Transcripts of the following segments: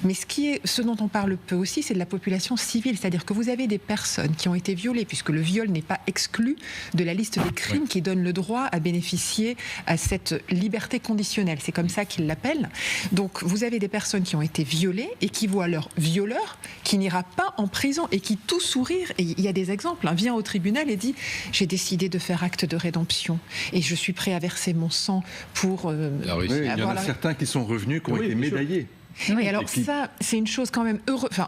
Mais ce dont on parle peu aussi, c'est de la population civile. C'est-à-dire que vous avez des personnes qui ont été violées, puisque le viol n'est pas exclu de la liste des crimes qui donne le droit à bénéficier à cette liberté conditionnelle. C'est comme ça qu'ils l'appellent. Donc vous avez des personnes qui ont été violées et qui voient leur violeur qui n'ira pas en prison et qui tout sourire. Et il y a des exemples. Vient au tribunal et dit « J'ai décidé de faire acte de rédemption et je suis prêt à verser mon sang pour... il y en a certains qui sont revenus, qui ont été médaillés. Oui, alors ça, c'est une chose quand même,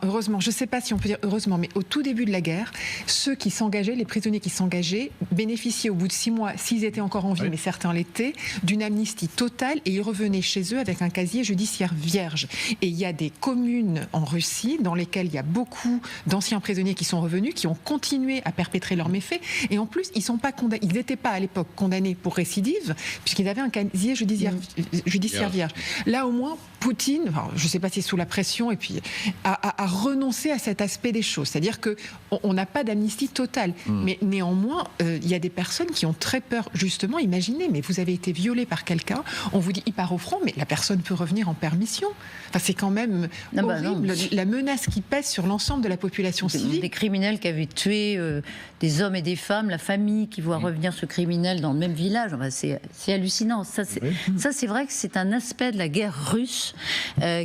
heureusement, je ne sais pas si on peut dire heureusement, mais au tout début de la guerre, ceux qui s'engageaient, les prisonniers qui s'engageaient, bénéficiaient au bout de 6 mois, s'ils étaient encore en vie, mais certains l'étaient, d'une amnistie totale et ils revenaient chez eux avec un casier judiciaire vierge. Et il y a des communes en Russie dans lesquelles il y a beaucoup d'anciens prisonniers qui sont revenus, qui ont continué à perpétrer leurs méfaits et en plus, ils n'étaient pas à l'époque condamnés pour récidive puisqu'ils avaient un casier judiciaire vierge. Là, au moins, Poutine, je ne sais pas si c'est sous la pression, et puis à renoncer à cet aspect des choses. C'est-à-dire qu'on n'a pas d'amnistie totale. Mais néanmoins, il y a des personnes qui ont très peur, justement. Imaginez, mais vous avez été violé par quelqu'un, on vous dit il part au front, mais la personne peut revenir en permission. Enfin, c'est quand même horrible, la menace qui pèse sur l'ensemble de la population civile. Des criminels qui avaient tué des hommes et des femmes, la famille qui voit revenir ce criminel dans le même village. Enfin, c'est hallucinant. Ça, c'est vrai que c'est un aspect de la guerre russe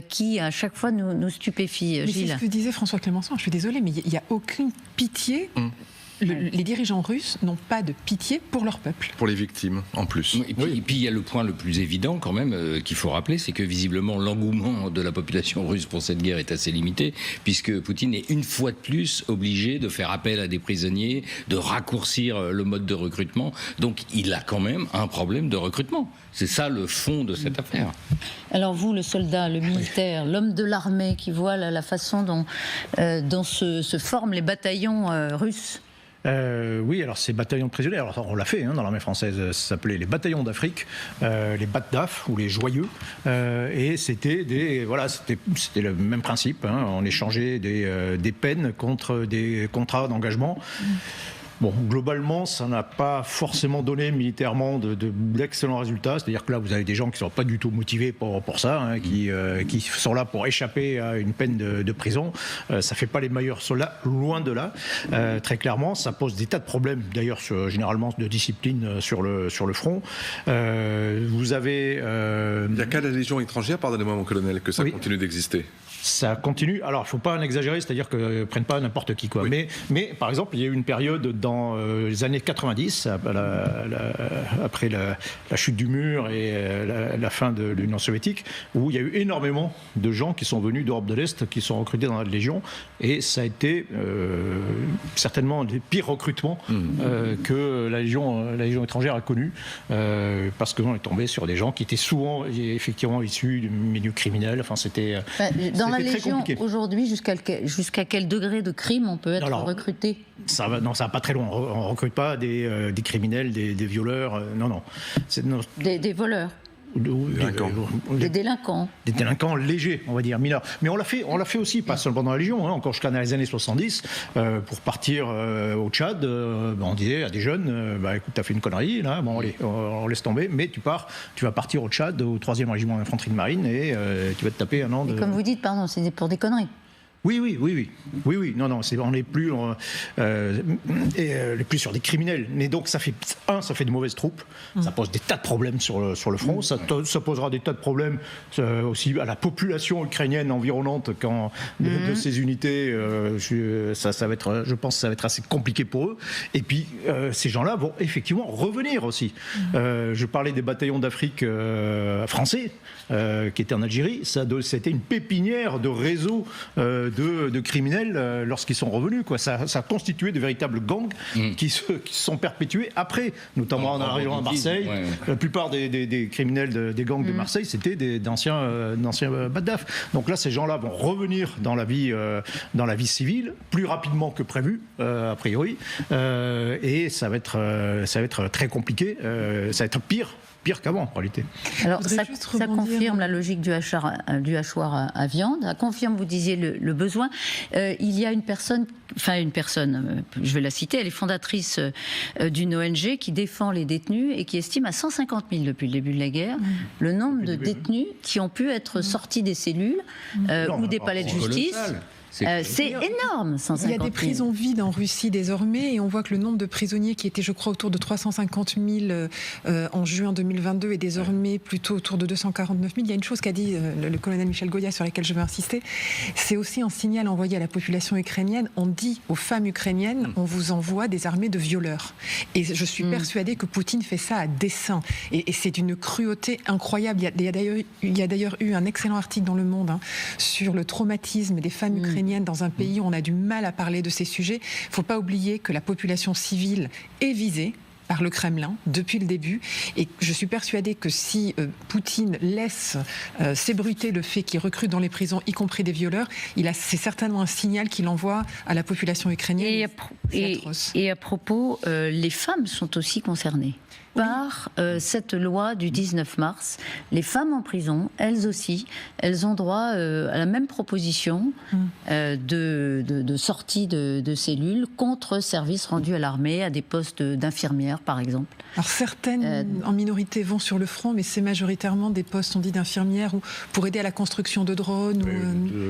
qui, à chaque fois, nous stupéfie. Mais c'est ce que disait François Clémenceau. Je suis désolée, mais il n'y a aucune pitié. Les dirigeants russes n'ont pas de pitié pour leur peuple. Pour les victimes, en plus. Et puis il y a le point le plus évident, quand même, qu'il faut rappeler, c'est que visiblement l'engouement de la population russe pour cette guerre est assez limité, puisque Poutine est une fois de plus obligé de faire appel à des prisonniers, de raccourcir le mode de recrutement. Donc il a quand même un problème de recrutement. C'est ça le fond de cette affaire. Alors vous, le soldat, le militaire, l'homme de l'armée, qui voit la façon dont se forment les bataillons russes. Oui, alors ces bataillons de prisonniers, alors on l'a fait dans l'armée française, ça s'appelait les bataillons d'Afrique, les Batdaf ou les Joyeux, et c'était c'était le même principe, on échangeait des peines contre des contrats d'engagement. Bon, globalement, ça n'a pas forcément donné militairement d'excellents résultats. C'est-à-dire que là, vous avez des gens qui ne sont pas du tout motivés pour ça, qui sont là pour échapper à une peine de prison. Ça ne fait pas les meilleurs soldats, loin de là. Très clairement, ça pose des tas de problèmes, d'ailleurs, généralement de discipline sur le front. Vous avez... Il n'y a qu'à la Légion étrangère, pardonnez-moi mon colonel, que ça continue d'exister. Ça continue. Alors, il ne faut pas en exagérer, c'est-à-dire qu'ils ne prennent pas n'importe qui, quoi. Oui. Mais, par exemple, il y a eu une période dans les années 90, après la chute du mur et la fin de l'Union soviétique, où il y a eu énormément de gens qui sont venus d'Europe de l'Est, qui sont recrutés dans la Légion, et ça a été certainement les pires recrutements que la Légion étrangère a connus, parce qu'on est tombé sur des gens qui étaient souvent, effectivement, issus du milieu criminel. Enfin, c'était... Dans la Légion, aujourd'hui, jusqu'à quel degré de crime on peut être recruté ? Ça va pas très loin. On ne recrute pas des criminels, des violeurs. Non. Des voleurs. Des délinquants. Des délinquants légers, on va dire, mineurs. Mais on l'a fait aussi, pas seulement dans la Légion, encore jusqu'à dans les années 70, pour partir au Tchad, on disait à des jeunes, écoute, t'as fait une connerie, là, bon allez, on laisse tomber, mais tu vas partir au Tchad, au 3e régiment d'infanterie de marine, et tu vas te taper un an de... Et comme vous dites, pardon, c'est pour des conneries. Oui. Non, on n'est plus, plus sur des criminels. Mais donc, ça fait de mauvaises troupes. Ça pose des tas de problèmes sur le front. Ça posera des tas de problèmes aussi à la population ukrainienne environnante de ces unités. Ça va être, je pense, que ça va être assez compliqué pour eux. Et puis, ces gens-là vont effectivement revenir aussi. Je parlais des bataillons d'Afrique français qui étaient en Algérie. C'était une pépinière de réseaux de criminels lorsqu'ils sont revenus, quoi. Ça a constitué de véritables gangs qui se sont perpétués après, notamment en arrivant à Marseille. La plupart des criminels des gangs de Marseille, c'était d'anciens Batdaf. Donc là, ces gens-là vont revenir dans la vie civile plus rapidement que prévu, a priori, et ça va être très compliqué. Ça va être pire pire qu'avant, en réalité. Alors, Je voudrais ça juste rebondir. confirme la logique du hachoir à viande, ça confirme, vous disiez, le besoin. Il y a une personne, je vais la citer, elle est fondatrice d'une ONG qui défend les détenus et qui estime à 150 000 depuis le début de la guerre le nombre de détenus qui ont pu être sortis des cellules ou des palais de justice. C'est énorme, 150 000. Il y a des prisons vides en Russie désormais et on voit que le nombre de prisonniers qui était, je crois, autour de 350 000 en juin 2022 est désormais plutôt autour de 249 000. Il y a une chose qu'a dit le colonel Michel Goya sur laquelle je veux insister, c'est aussi un signal envoyé à la population ukrainienne. On dit aux femmes ukrainiennes, on vous envoie des armées de violeurs. Et je suis persuadée que Poutine fait ça à dessein. Et c'est d'une cruauté incroyable. Il y a d'ailleurs eu un excellent article dans Le Monde sur le traumatisme des femmes ukrainiennes dans un pays où on a du mal à parler de ces sujets. Il ne faut pas oublier que la population civile est visée par le Kremlin depuis le début. Et je suis persuadée que si Poutine laisse s'ébruiter le fait qu'il recrute dans les prisons, y compris des violeurs, c'est certainement un signal qu'il envoie à la population ukrainienne. Et à propos, les femmes sont aussi concernées par cette loi du 19 mars. Les femmes en prison, elles aussi, elles ont droit à la même proposition de sortie de cellules contre services rendus à l'armée, à des postes d'infirmières, par exemple. Alors certaines, en minorité, vont sur le front, mais c'est majoritairement des postes, on dit, d'infirmières ou pour aider à la construction de drones.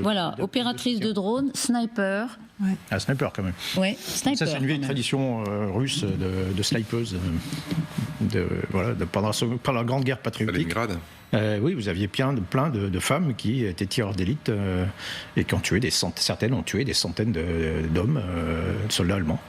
Voilà, opératrice de drones, sniper. Ouais. Un sniper, quand même. Ouais, sniper. Ça, c'est une vieille tradition russe de snipeuses pendant la Grande Guerre patriotique. Stalingrad. Oui, vous aviez plein de femmes qui étaient tireurs d'élite et qui ont tué certaines ont tué des centaines d'hommes, de soldats allemands.